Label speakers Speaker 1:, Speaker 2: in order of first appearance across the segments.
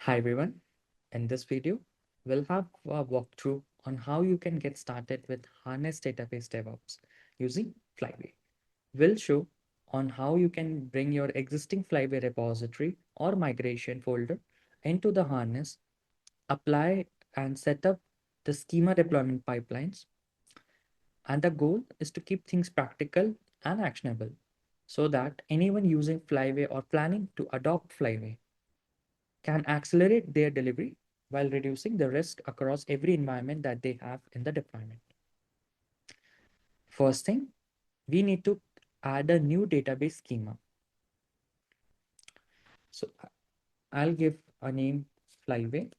Speaker 1: Hi everyone. In this video, we'll have a walkthrough on how you can get started with Harness Database DevOps using Flyway. We'll show on how you can bring your existing Flyway repository or migration folder into the Harness, apply and set up the schema deployment pipelines. And the goal is to keep things practical and actionable so that anyone using Flyway or planning to adopt Flyway can accelerate their delivery while reducing the risk across every environment that they have in the deployment. First thing, we need to add a new database schema. So I'll give a name Flyway,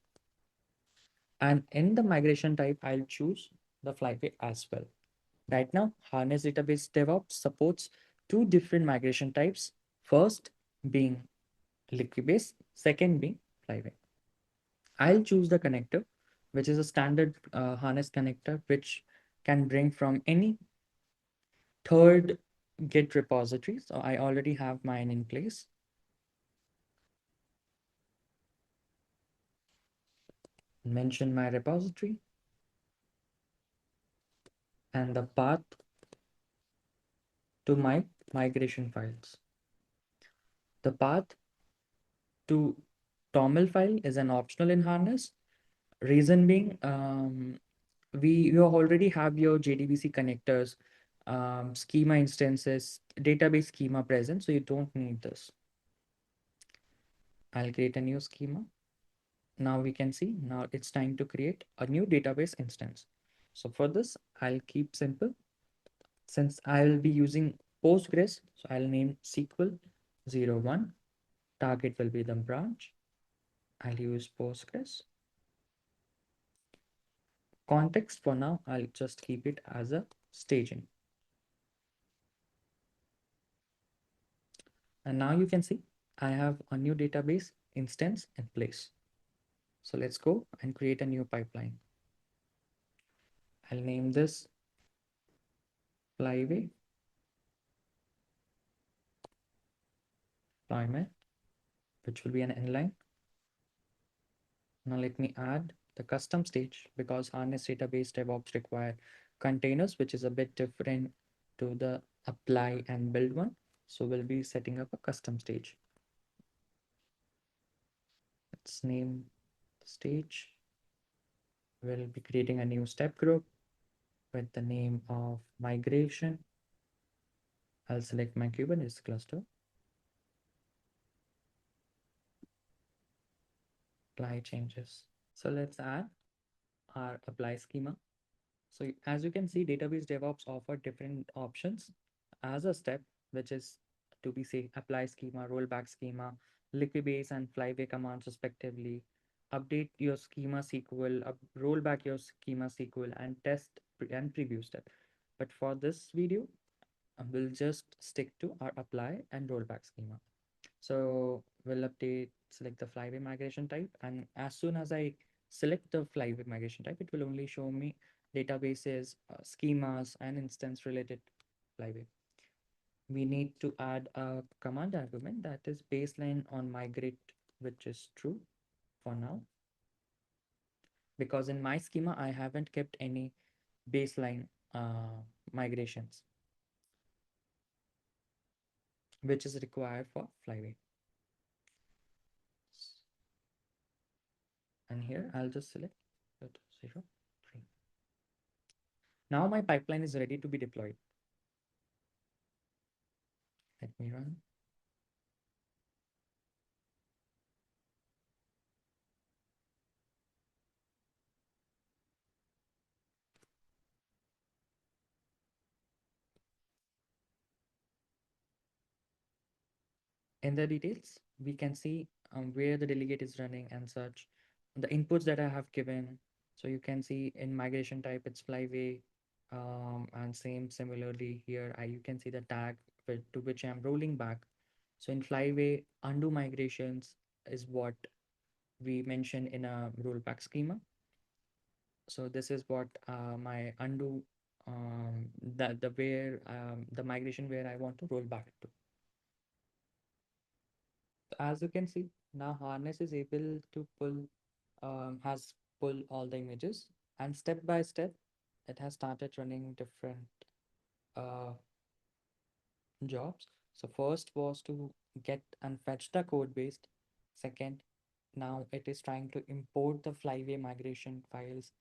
Speaker 1: and in the migration type, I'll choose the Flyway as well. Right now, Harness Database DevOps supports two different migration types. First being Liquibase, second being Flyway. I'll choose the connector, which is a standard harness connector, which can bring from any third Git repository. So I already have mine in place. Mention my repository and the path to my migration files. The path to TOML file is an optional in Harness. Reason being, you already have your JDBC connectors, schema instances, database schema present, so you don't need this. I'll create a new schema. Now we can see, now it's time to create a new database instance. So for this, I'll keep simple. Since I'll be using Postgres, so I'll name SQL 01. Target will be the branch. I'll use Postgres. Context for now, I'll just keep it as a staging. And now you can see I have a new database instance in place. So let's go and create a new pipeline. I'll name this Flyway deployment, which will be an inline. Now let me add the custom stage because Harness Database DevOps require containers, which is a bit different to the apply and build one. So we'll be setting up a custom stage. Let's name the stage. We'll be creating a new step group with the name of migration. I'll select my Kubernetes cluster. Apply changes. So let's add our apply schema. So as you can see, Database DevOps offer different options as a step, which is to be say apply schema, rollback schema, Liquibase and Flyway commands respectively. Update your schema SQL, roll back your schema SQL, and test and preview step. But for this video, we'll just stick to our apply and rollback schema. So we'll select the Flyway migration type, and as soon as I select the Flyway migration type, it will only show me databases, schemas, and instance related Flyway. We need to add a command argument that is baseline on migrate, which is true for now. Because in my schema, I haven't kept any baseline migrations, which is required for Flyway. And here I'll just select 0, 3. Now my pipeline is ready to be deployed. Let me run. In the details, we can see where the delegate is running and such, the inputs that I have given. So you can see in migration type, it's Flyway, and similarly here, you can see the tag to which I'm rolling back. So in Flyway, undo migrations is what we mentioned in a rollback schema. So this is what my undo, the migration where I want to roll back to. As you can see, Now Harness is able to has pull all the images, and step by step, it has started running different uh, jobs. So first was to get and fetch the code base. Second, now it is trying to import the Flyway migration files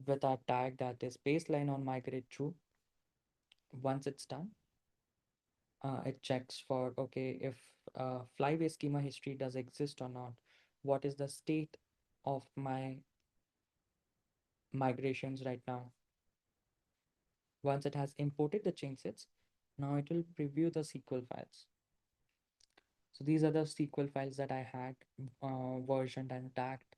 Speaker 1: with our tag that is baseline on migrate true. Once it's done, it checks for okay if Flyway schema history does exist or not. What is the state of my migrations right now? Once it has imported the change sets, now it will preview the SQL files. So these are the SQL files that I had versioned and tagged.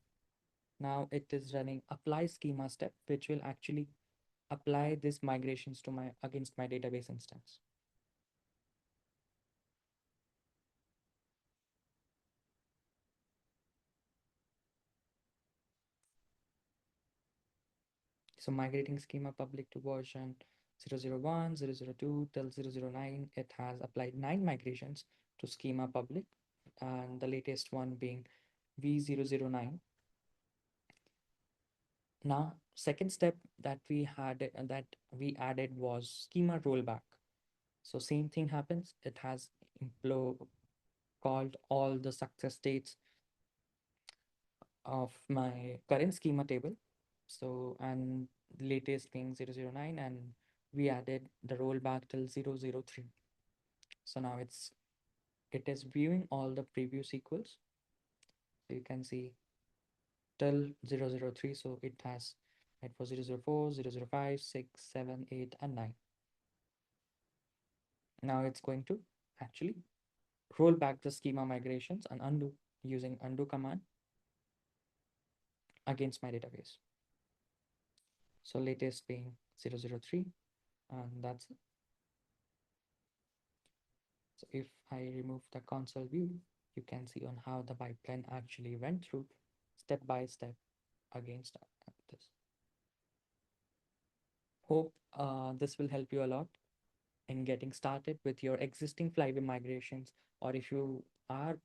Speaker 1: Now it is running apply schema step, which will actually apply these migrations to my against my database instance. So migrating schema public to version 001, 002 till 009, it has applied 9 migrations to schema public, and the latest one being V009. Now, second step that we added was schema rollback. So same thing happens. It has called all the success states of my current schema table. So and latest being 009, and we added the rollback till 003. So now it is viewing all the previous equals. So you can see till 003. So it was 004, 005, 6, 7, 8, and 9. Now it's going to actually roll back the schema migrations and undo using undo command against my database. So latest being 003, and that's it. So if I remove the console view, you can see on how the pipeline actually went through step by step against this. Hope this will help you a lot in getting started with your existing Flyway migrations, or if you are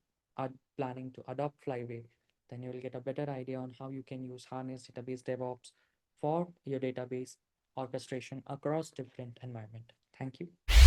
Speaker 1: planning to adopt Flyway, then you will get a better idea on how you can use Harness Database DevOps for your database orchestration across different environment. Thank you.